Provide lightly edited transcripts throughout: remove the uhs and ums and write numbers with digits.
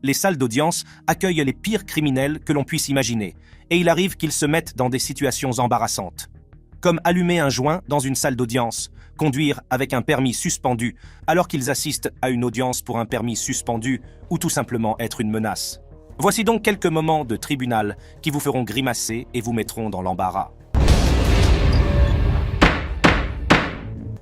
Les salles d'audience accueillent les pires criminels que l'on puisse imaginer, et il arrive qu'ils se mettent dans des situations embarrassantes. Comme allumer un joint dans une salle d'audience, conduire avec un permis suspendu alors qu'ils assistent à une audience pour un permis suspendu ou tout simplement être une menace. Voici donc quelques moments de tribunal qui vous feront grimacer et vous mettront dans l'embarras.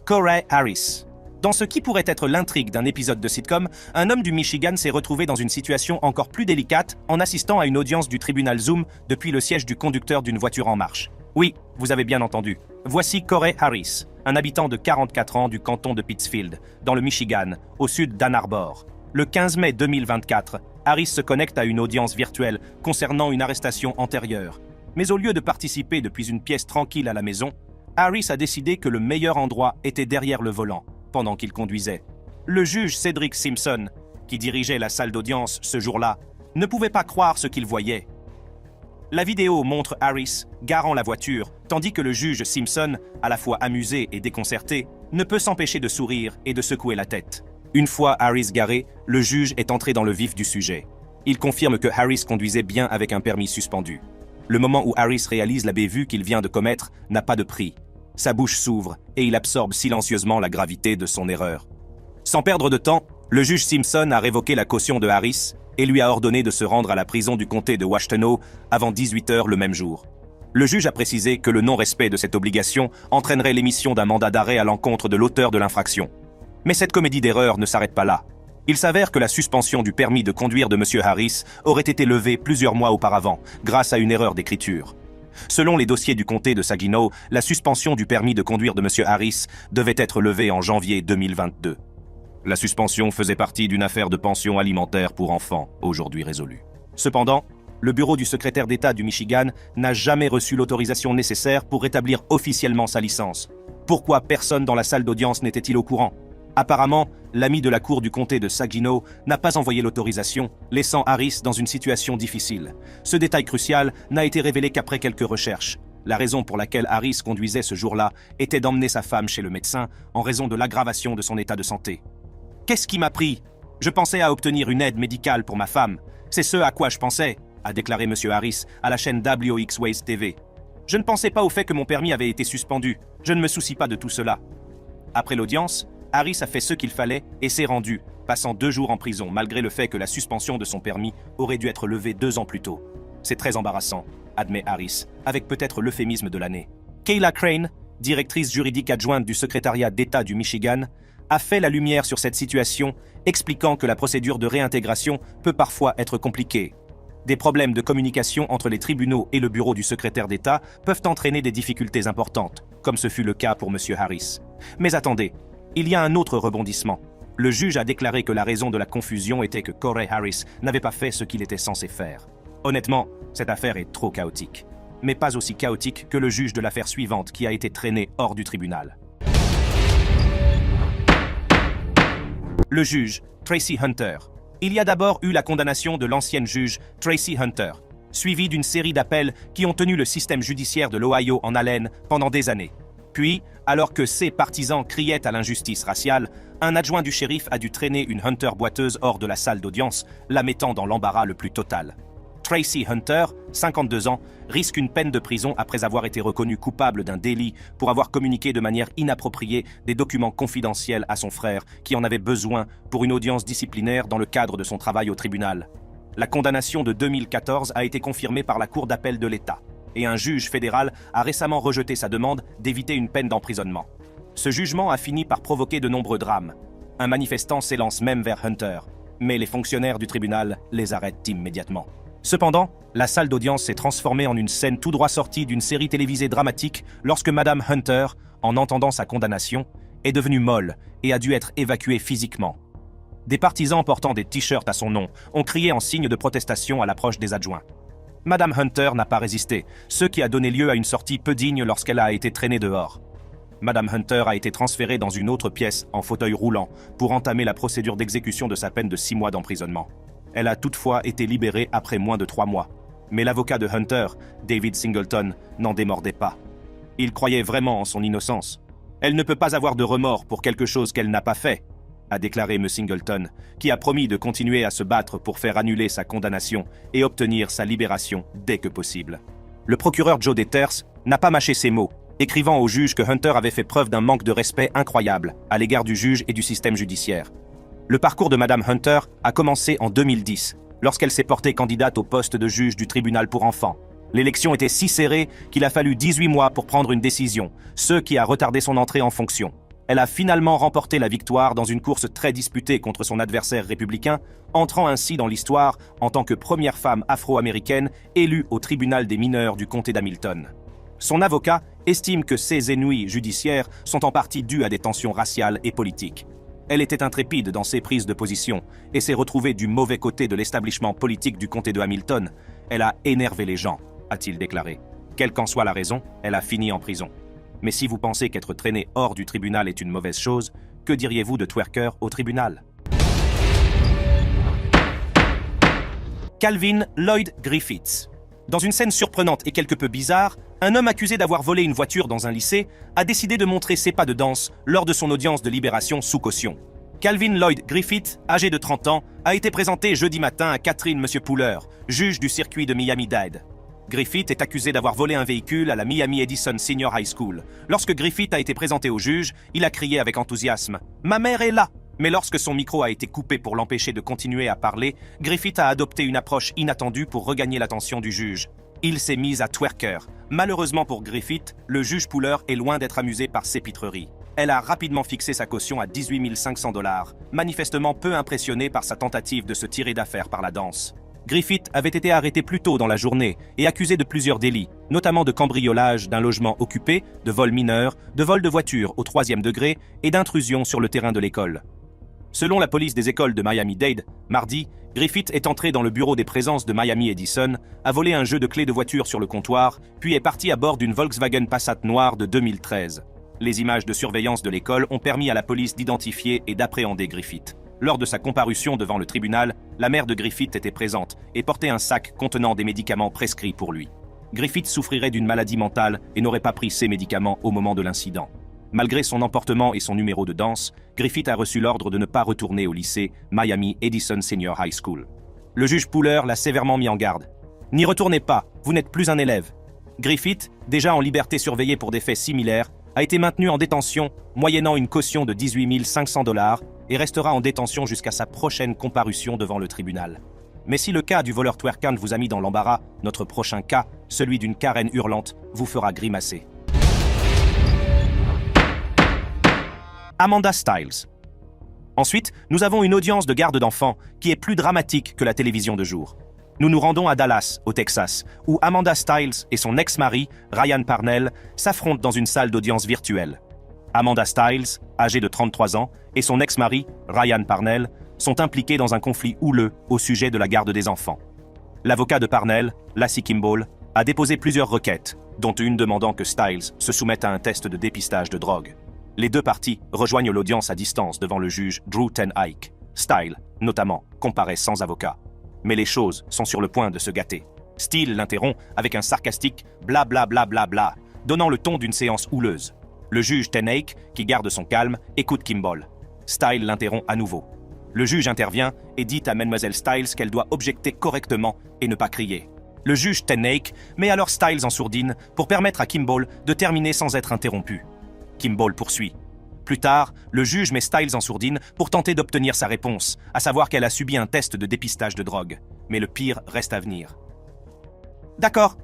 Corey Harris. Dans ce qui pourrait être l'intrigue d'un épisode de sitcom, un homme du Michigan s'est retrouvé dans une situation encore plus délicate en assistant à une audience du tribunal Zoom depuis le siège du conducteur d'une voiture en marche. Oui, vous avez bien entendu. Voici Corey Harris, un habitant de 44 ans du canton de Pittsfield, dans le Michigan, au sud d'Ann Arbor. Le 15 mai 2024, Harris se connecte à une audience virtuelle concernant une arrestation antérieure. Mais au lieu de participer depuis une pièce tranquille à la maison, Harris a décidé que le meilleur endroit était derrière le volant, pendant qu'il conduisait. Le juge Cedric Simpson, qui dirigeait la salle d'audience ce jour-là, ne pouvait pas croire ce qu'il voyait. La vidéo montre Harris garant la voiture, tandis que le juge Simpson, à la fois amusé et déconcerté, ne peut s'empêcher de sourire et de secouer la tête. Une fois Harris garé, le juge est entré dans le vif du sujet. Il confirme que Harris conduisait bien avec un permis suspendu. Le moment où Harris réalise la bévue qu'il vient de commettre n'a pas de prix. Sa bouche s'ouvre et il absorbe silencieusement la gravité de son erreur. Sans perdre de temps, le juge Simpson a révoqué la caution de Harris et lui a ordonné de se rendre à la prison du comté de Washtenaw avant 18 h le même jour. Le juge a précisé que le non-respect de cette obligation entraînerait l'émission d'un mandat d'arrêt à l'encontre de l'auteur de l'infraction. Mais cette comédie d'erreurs ne s'arrête pas là. Il s'avère que la suspension du permis de conduire de M. Harris aurait été levée plusieurs mois auparavant, grâce à une erreur d'écriture. Selon les dossiers du comté de Saginaw, la suspension du permis de conduire de M. Harris devait être levée en janvier 2022. La suspension faisait partie d'une affaire de pension alimentaire pour enfants, aujourd'hui résolue. Cependant, le bureau du secrétaire d'État du Michigan n'a jamais reçu l'autorisation nécessaire pour rétablir officiellement sa licence. Pourquoi personne dans la salle d'audience n'était-il au courant ? Apparemment, l'ami de la cour du comté de Saginaw n'a pas envoyé l'autorisation, laissant Harris dans une situation difficile. Ce détail crucial n'a été révélé qu'après quelques recherches. La raison pour laquelle Harris conduisait ce jour-là était d'emmener sa femme chez le médecin en raison de l'aggravation de son état de santé. « Qu'est-ce qui m'a pris ? Je pensais à obtenir une aide médicale pour ma femme. C'est ce à quoi je pensais », a déclaré M. Harris à la chaîne WXWays TV. « Je ne pensais pas au fait que mon permis avait été suspendu. Je ne me soucie pas de tout cela. » Après l'audience, Harris a fait ce qu'il fallait et s'est rendu, passant 2 jours en prison malgré le fait que la suspension de son permis aurait dû être levée 2 ans plus tôt. C'est très embarrassant, admet Harris, avec peut-être l'euphémisme de l'année. Kayla Crane, directrice juridique adjointe du secrétariat d'État du Michigan, a fait la lumière sur cette situation, expliquant que la procédure de réintégration peut parfois être compliquée. Des problèmes de communication entre les tribunaux et le bureau du secrétaire d'État peuvent entraîner des difficultés importantes, comme ce fut le cas pour M. Harris. Mais attendez, il y a un autre rebondissement. Le juge a déclaré que la raison de la confusion était que Corey Harris n'avait pas fait ce qu'il était censé faire. Honnêtement, cette affaire est trop chaotique. Mais pas aussi chaotique que le juge de l'affaire suivante qui a été traîné hors du tribunal. Le juge, Tracy Hunter. Il y a d'abord eu la condamnation de l'ancienne juge Tracy Hunter, suivie d'une série d'appels qui ont tenu le système judiciaire de l'Ohio en haleine pendant des années. Puis, alors que ses partisans criaient à l'injustice raciale, un adjoint du shérif a dû traîner une Hunter boiteuse hors de la salle d'audience, la mettant dans l'embarras le plus total. Tracy Hunter, 52 ans, risque une peine de prison après avoir été reconnu coupable d'un délit pour avoir communiqué de manière inappropriée des documents confidentiels à son frère qui en avait besoin pour une audience disciplinaire dans le cadre de son travail au tribunal. La condamnation de 2014 a été confirmée par la Cour d'appel de l'État et un juge fédéral a récemment rejeté sa demande d'éviter une peine d'emprisonnement. Ce jugement a fini par provoquer de nombreux drames. Un manifestant s'élance même vers Hunter, mais les fonctionnaires du tribunal les arrêtent immédiatement. Cependant, la salle d'audience s'est transformée en une scène tout droit sortie d'une série télévisée dramatique lorsque Madame Hunter, en entendant sa condamnation, est devenue molle et a dû être évacuée physiquement. Des partisans portant des t-shirts à son nom ont crié en signe de protestation à l'approche des adjoints. Madame Hunter n'a pas résisté, ce qui a donné lieu à une sortie peu digne lorsqu'elle a été traînée dehors. Madame Hunter a été transférée dans une autre pièce en fauteuil roulant pour entamer la procédure d'exécution de sa peine de 6 mois d'emprisonnement. Elle a toutefois été libérée après moins de 3 mois. Mais l'avocat de Hunter, David Singleton, n'en démordait pas. Il croyait vraiment en son innocence. Elle ne peut pas avoir de remords pour quelque chose qu'elle n'a pas fait. a déclaré M. Singleton, qui a promis de continuer à se battre pour faire annuler sa condamnation et obtenir sa libération dès que possible. Le procureur Joe Deters n'a pas mâché ses mots, écrivant au juge que Hunter avait fait preuve d'un manque de respect incroyable à l'égard du juge et du système judiciaire. Le parcours de Mme Hunter a commencé en 2010, lorsqu'elle s'est portée candidate au poste de juge du tribunal pour enfants. L'élection était si serrée qu'il a fallu 18 mois pour prendre une décision, ce qui a retardé son entrée en fonction. Elle a finalement remporté la victoire dans une course très disputée contre son adversaire républicain, entrant ainsi dans l'histoire en tant que première femme afro-américaine élue au tribunal des mineurs du comté d'Hamilton. Son avocat estime que ces ennuis judiciaires sont en partie dus à des tensions raciales et politiques. Elle était intrépide dans ses prises de position et s'est retrouvée du mauvais côté de l'établissement politique du comté de Hamilton. Elle a énervé les gens, a-t-il déclaré. Quelle qu'en soit la raison, elle a fini en prison. Mais si vous pensez qu'être traîné hors du tribunal est une mauvaise chose, que diriez-vous de twerker au tribunal? Calvin Lloyd Griffiths. Dans une scène surprenante et quelque peu bizarre, un homme accusé d'avoir volé une voiture dans un lycée a décidé de montrer ses pas de danse lors de son audience de libération sous caution. Calvin Lloyd Griffith, âgé de 30 ans, a été présenté jeudi matin à Catherine M. Pooler, juge du circuit de Miami-Dade. Griffith est accusé d'avoir volé un véhicule à la Miami Edison Senior High School. Lorsque Griffith a été présenté au juge, il a crié avec enthousiasme « Ma mère est là !» Mais lorsque son micro a été coupé pour l'empêcher de continuer à parler, Griffith a adopté une approche inattendue pour regagner l'attention du juge. Il s'est mis à twerker. Malheureusement pour Griffith, le juge Pooler est loin d'être amusé par ces pitreries. Elle a rapidement fixé sa caution à 18 500 $, manifestement peu impressionnée par sa tentative de se tirer d'affaire par la danse. Griffith avait été arrêté plus tôt dans la journée et accusé de plusieurs délits, notamment de cambriolage d'un logement occupé, de vol mineur, de vol de voiture au 3e degré et d'intrusion sur le terrain de l'école. Selon la police des écoles de Miami-Dade, mardi, Griffith est entré dans le bureau des présences de Miami Edison, a volé un jeu de clés de voiture sur le comptoir, puis est parti à bord d'une Volkswagen Passat noire de 2013. Les images de surveillance de l'école ont permis à la police d'identifier et d'appréhender Griffith. Lors de sa comparution devant le tribunal, la mère de Griffith était présente et portait un sac contenant des médicaments prescrits pour lui. Griffith souffrirait d'une maladie mentale et n'aurait pas pris ses médicaments au moment de l'incident. Malgré son emportement et son numéro de danse, Griffith a reçu l'ordre de ne pas retourner au lycée Miami Edison Senior High School. Le juge Pooler l'a sévèrement mis en garde. « N'y retournez pas, vous n'êtes plus un élève. » Griffith, déjà en liberté surveillée pour des faits similaires, a été maintenu en détention, moyennant une caution de 18 500 $ et restera en détention jusqu'à sa prochaine comparution devant le tribunal. Mais si le cas du voleur twerkant vous a mis dans l'embarras, notre prochain cas, celui d'une Karen hurlante, vous fera grimacer. Amanda Styles. Ensuite, nous avons une audience de garde d'enfants qui est plus dramatique que la télévision de jour. Nous nous rendons à Dallas, au Texas, où Amanda Styles et son ex-mari, Ryan Parnell, s'affrontent dans une salle d'audience virtuelle. Amanda Styles, âgée de 33 ans, et son ex-mari, Ryan Parnell, sont impliqués dans un conflit houleux au sujet de la garde des enfants. L'avocat de Parnell, Lassie Kimball, a déposé plusieurs requêtes, dont une demandant que Styles se soumette à un test de dépistage de drogue. Les deux parties rejoignent l'audience à distance devant le juge Drew Ten Eyck. Styles, notamment, comparaît sans avocat. Mais les choses sont sur le point de se gâter. Steele l'interrompt avec un sarcastique « bla bla bla bla bla », donnant le ton d'une séance houleuse. Le juge Ten Eyck, qui garde son calme, écoute Kimball. Styles l'interrompt à nouveau. Le juge intervient et dit à Mademoiselle Styles qu'elle doit objecter correctement et ne pas crier. Le juge Ten Eyck met alors Styles en sourdine pour permettre à Kimball de terminer sans être interrompu. Kimball poursuit. Plus tard, le juge met Styles en sourdine pour tenter d'obtenir sa réponse, à savoir qu'elle a subi un test de dépistage de drogue. Mais le pire reste à venir. « D'accord »,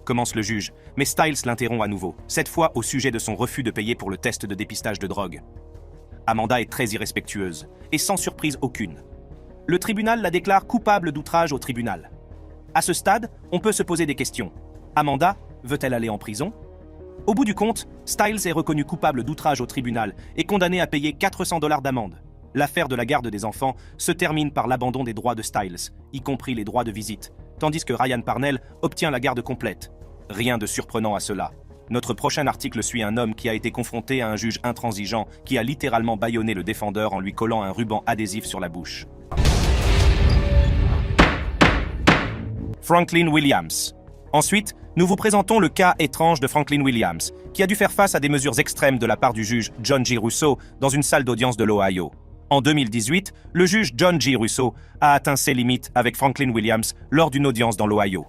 commence le juge, mais Styles l'interrompt à nouveau, cette fois au sujet de son refus de payer pour le test de dépistage de drogue. Amanda est très irrespectueuse, et sans surprise aucune. Le tribunal la déclare coupable d'outrage au tribunal. À ce stade, on peut se poser des questions. Amanda veut-elle aller en prison ? Au bout du compte, Styles est reconnu coupable d'outrage au tribunal et condamné à payer 400 $ d'amende. L'affaire de la garde des enfants se termine par l'abandon des droits de Styles, y compris les droits de visite, tandis que Ryan Parnell obtient la garde complète. Rien de surprenant à cela. Notre prochain article suit un homme qui a été confronté à un juge intransigeant qui a littéralement bâillonné le défendeur en lui collant un ruban adhésif sur la bouche. Franklin Williams. Ensuite, nous vous présentons le cas étrange de Franklin Williams, qui a dû faire face à des mesures extrêmes de la part du juge John G. Russo dans une salle d'audience de l'Ohio. En 2018, le juge John G. Russo a atteint ses limites avec Franklin Williams lors d'une audience dans l'Ohio.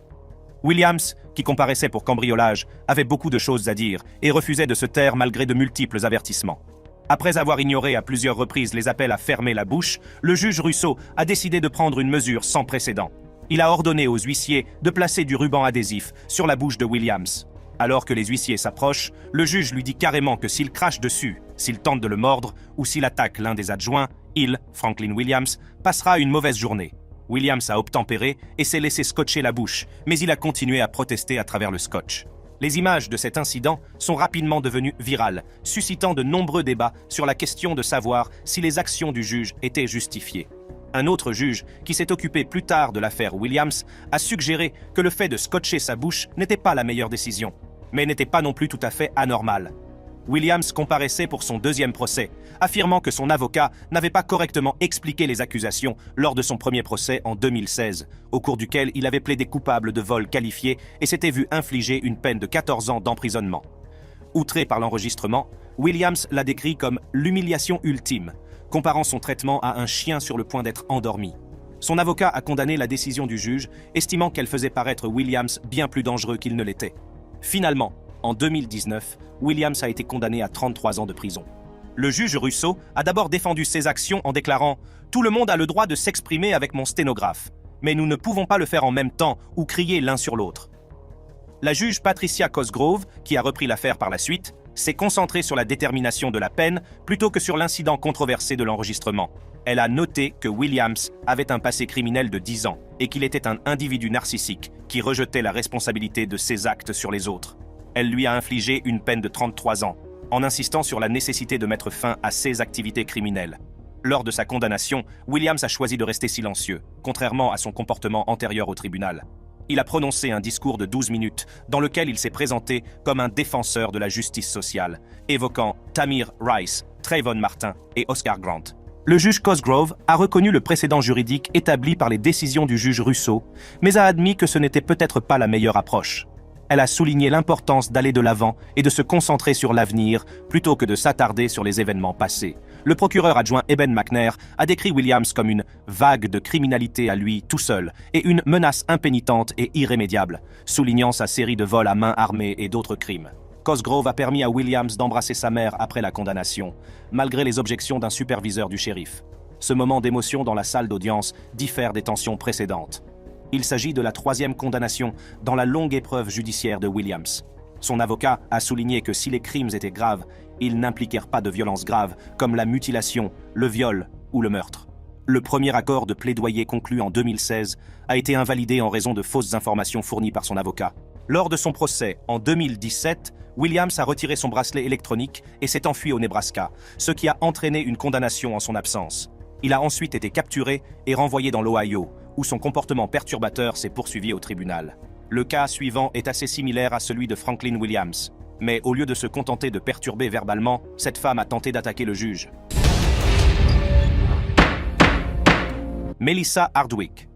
Williams, qui comparaissait pour cambriolage, avait beaucoup de choses à dire et refusait de se taire malgré de multiples avertissements. Après avoir ignoré à plusieurs reprises les appels à fermer la bouche, le juge Russo a décidé de prendre une mesure sans précédent. Il a ordonné aux huissiers de placer du ruban adhésif sur la bouche de Williams. Alors que les huissiers s'approchent, le juge lui dit carrément que s'il crache dessus, s'il tente de le mordre ou s'il attaque l'un des adjoints, il, Franklin Williams, passera une mauvaise journée. Williams a obtempéré et s'est laissé scotcher la bouche, mais il a continué à protester à travers le scotch. Les images de cet incident sont rapidement devenues virales, suscitant de nombreux débats sur la question de savoir si les actions du juge étaient justifiées. Un autre juge, qui s'est occupé plus tard de l'affaire Williams, a suggéré que le fait de scotcher sa bouche n'était pas la meilleure décision, mais n'était pas non plus tout à fait anormal. Williams comparaissait pour son deuxième procès, affirmant que son avocat n'avait pas correctement expliqué les accusations lors de son premier procès en 2016, au cours duquel il avait plaidé coupable de vol qualifié et s'était vu infliger une peine de 14 ans d'emprisonnement. Outré par l'enregistrement, Williams l'a décrit comme l'humiliation ultime, comparant son traitement à un chien sur le point d'être endormi. Son avocat a condamné la décision du juge, estimant qu'elle faisait paraître Williams bien plus dangereux qu'il ne l'était. Finalement, en 2019, Williams a été condamné à 33 ans de prison. Le juge Russo a d'abord défendu ses actions en déclarant « Tout le monde a le droit de s'exprimer avec mon sténographe, mais nous ne pouvons pas le faire en même temps ou crier l'un sur l'autre. » La juge Patricia Cosgrove, qui a repris l'affaire par la suite, s'est concentrée sur la détermination de la peine plutôt que sur l'incident controversé de l'enregistrement. Elle a noté que Williams avait un passé criminel de 10 ans et qu'il était un individu narcissique qui rejetait la responsabilité de ses actes sur les autres. Elle lui a infligé une peine de 33 ans, en insistant sur la nécessité de mettre fin à ses activités criminelles. Lors de sa condamnation, Williams a choisi de rester silencieux, contrairement à son comportement antérieur au tribunal. Il a prononcé un discours de 12 minutes dans lequel il s'est présenté comme un défenseur de la justice sociale, évoquant Tamir Rice, Trayvon Martin et Oscar Grant. Le juge Cosgrove a reconnu le précédent juridique établi par les décisions du juge Russo, mais a admis que ce n'était peut-être pas la meilleure approche. Elle a souligné l'importance d'aller de l'avant et de se concentrer sur l'avenir plutôt que de s'attarder sur les événements passés. Le procureur adjoint Eben McNair a décrit Williams comme une vague de criminalité à lui tout seul et une menace impénitente et irrémédiable, soulignant sa série de vols à main armée et d'autres crimes. Cosgrove a permis à Williams d'embrasser sa mère après la condamnation, malgré les objections d'un superviseur du shérif. Ce moment d'émotion dans la salle d'audience diffère des tensions précédentes. Il s'agit de la 3e condamnation dans la longue épreuve judiciaire de Williams. Son avocat a souligné que si les crimes étaient graves, ils n'impliquèrent pas de violences graves, comme la mutilation, le viol ou le meurtre. Le premier accord de plaidoyer conclu en 2016 a été invalidé en raison de fausses informations fournies par son avocat. Lors de son procès en 2017, Williams a retiré son bracelet électronique et s'est enfui au Nebraska, ce qui a entraîné une condamnation en son absence. Il a ensuite été capturé et renvoyé dans l'Ohio, où son comportement perturbateur s'est poursuivi au tribunal. Le cas suivant est assez similaire à celui de Franklin Williams, mais au lieu de se contenter de perturber verbalement, cette femme a tenté d'attaquer le juge. Melissa Hardwick.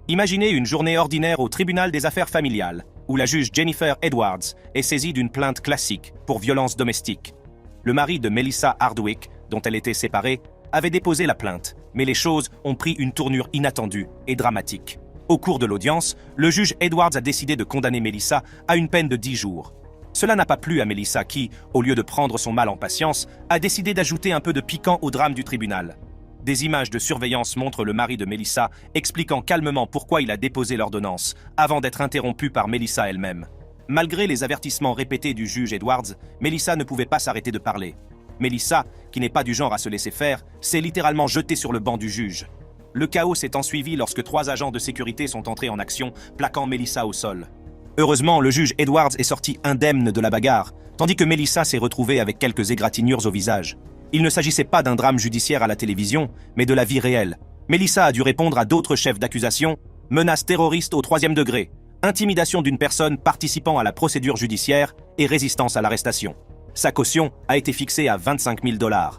Imaginez une journée ordinaire au tribunal des affaires familiales, où la juge Jennifer Edwards est saisie d'une plainte classique pour violence domestique. Le mari de Melissa Hardwick, dont elle était séparée, avait déposé la plainte, mais les choses ont pris une tournure inattendue et dramatique. Au cours de l'audience, le juge Edwards a décidé de condamner Melissa à une peine de 10 jours. Cela n'a pas plu à Melissa qui, au lieu de prendre son mal en patience, a décidé d'ajouter un peu de piquant au drame du tribunal. Des images de surveillance montrent le mari de Melissa expliquant calmement pourquoi il a déposé l'ordonnance, avant d'être interrompu par Melissa elle-même. Malgré les avertissements répétés du juge Edwards, Melissa ne pouvait pas s'arrêter de parler. Melissa, qui n'est pas du genre à se laisser faire, s'est littéralement jetée sur le banc du juge. Le chaos s'est ensuivi lorsque 3 agents de sécurité sont entrés en action, plaquant Melissa au sol. Heureusement, le juge Edwards est sorti indemne de la bagarre, tandis que Melissa s'est retrouvée avec quelques égratignures au visage. Il ne s'agissait pas d'un drame judiciaire à la télévision, mais de la vie réelle. Melissa a dû répondre à d'autres chefs d'accusation, menaces terroristes au 3e degré, intimidation d'une personne participant à la procédure judiciaire et résistance à l'arrestation. Sa caution a été fixée à 25 000 $.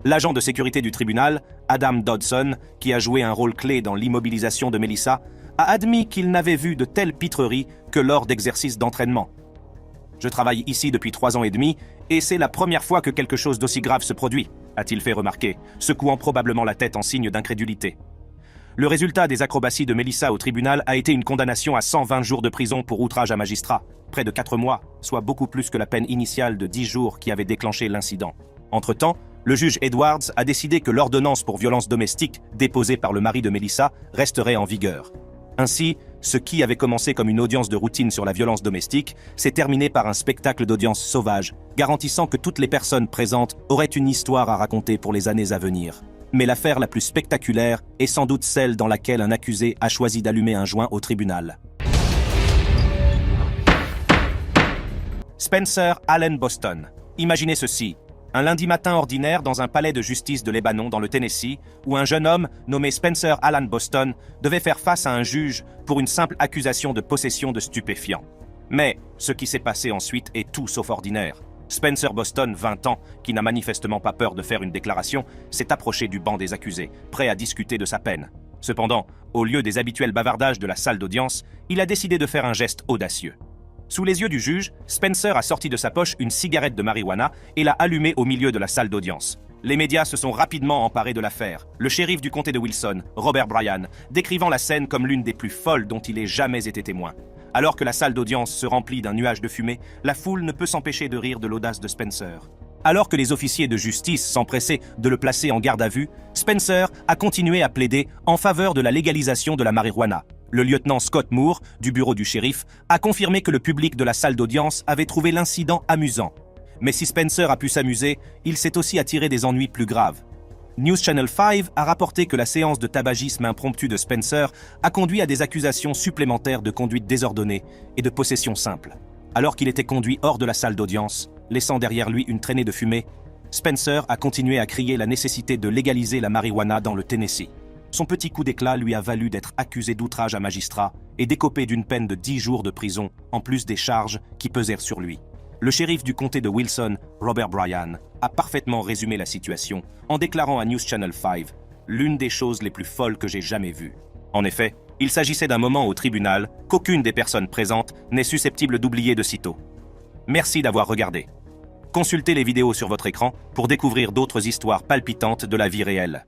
L'agent de sécurité du tribunal, Adam Dodson, qui a joué un rôle clé dans l'immobilisation de Melissa, a admis qu'il n'avait vu de telles pitreries que lors d'exercices d'entraînement. « Je travaille ici depuis 3 ans et demi, et c'est la première fois que quelque chose d'aussi grave se produit. a-t-il fait remarquer, secouant probablement la tête en signe d'incrédulité. Le résultat des acrobaties de Melissa au tribunal a été une condamnation à 120 jours de prison pour outrage à magistrat, près de 4 mois, soit beaucoup plus que la peine initiale de 10 jours qui avait déclenché l'incident. Entre-temps, le juge Edwards a décidé que l'ordonnance pour violence domestique déposée par le mari de Melissa resterait en vigueur. Ainsi, ce qui avait commencé comme une audience de routine sur la violence domestique s'est terminé par un spectacle d'audience sauvage, garantissant que toutes les personnes présentes auraient une histoire à raconter pour les années à venir. Mais l'affaire la plus spectaculaire est sans doute celle dans laquelle un accusé a choisi d'allumer un joint au tribunal. Spencer Allen Boston. Imaginez ceci. Un lundi matin ordinaire dans un palais de justice de Lebanon dans le Tennessee, où un jeune homme nommé Spencer Allen Boston devait faire face à un juge pour une simple accusation de possession de stupéfiants. Mais ce qui s'est passé ensuite est tout sauf ordinaire. Spencer Boston, 20 ans, qui n'a manifestement pas peur de faire une déclaration, s'est approché du banc des accusés, prêt à discuter de sa peine. Cependant, au lieu des habituels bavardages de la salle d'audience, il a décidé de faire un geste audacieux. Sous les yeux du juge, Spencer a sorti de sa poche une cigarette de marijuana et l'a allumée au milieu de la salle d'audience. Les médias se sont rapidement emparés de l'affaire. Le shérif du comté de Wilson, Robert Bryan, décrivant la scène comme l'une des plus folles dont il ait jamais été témoin. Alors que la salle d'audience se remplit d'un nuage de fumée, la foule ne peut s'empêcher de rire de l'audace de Spencer. Alors que les officiers de justice s'empressaient de le placer en garde à vue, Spencer a continué à plaider en faveur de la légalisation de la marijuana. Le lieutenant Scott Moore, du bureau du shérif, a confirmé que le public de la salle d'audience avait trouvé l'incident amusant. Mais si Spencer a pu s'amuser, il s'est aussi attiré des ennuis plus graves. News Channel 5 a rapporté que la séance de tabagisme impromptu de Spencer a conduit à des accusations supplémentaires de conduite désordonnée et de possession simple. Alors qu'il était conduit hors de la salle d'audience, laissant derrière lui une traînée de fumée, Spencer a continué à crier la nécessité de légaliser la marijuana dans le Tennessee. Son petit coup d'éclat lui a valu d'être accusé d'outrage à magistrat et d'écoper d'une peine de 10 jours de prison, en plus des charges qui pesèrent sur lui. Le shérif du comté de Wilson, Robert Bryan, a parfaitement résumé la situation en déclarant à News Channel 5 « l'une des choses les plus folles que j'ai jamais vues ». En effet, il s'agissait d'un moment au tribunal qu'aucune des personnes présentes n'est susceptible d'oublier de sitôt. Merci d'avoir regardé. Consultez les vidéos sur votre écran pour découvrir d'autres histoires palpitantes de la vie réelle.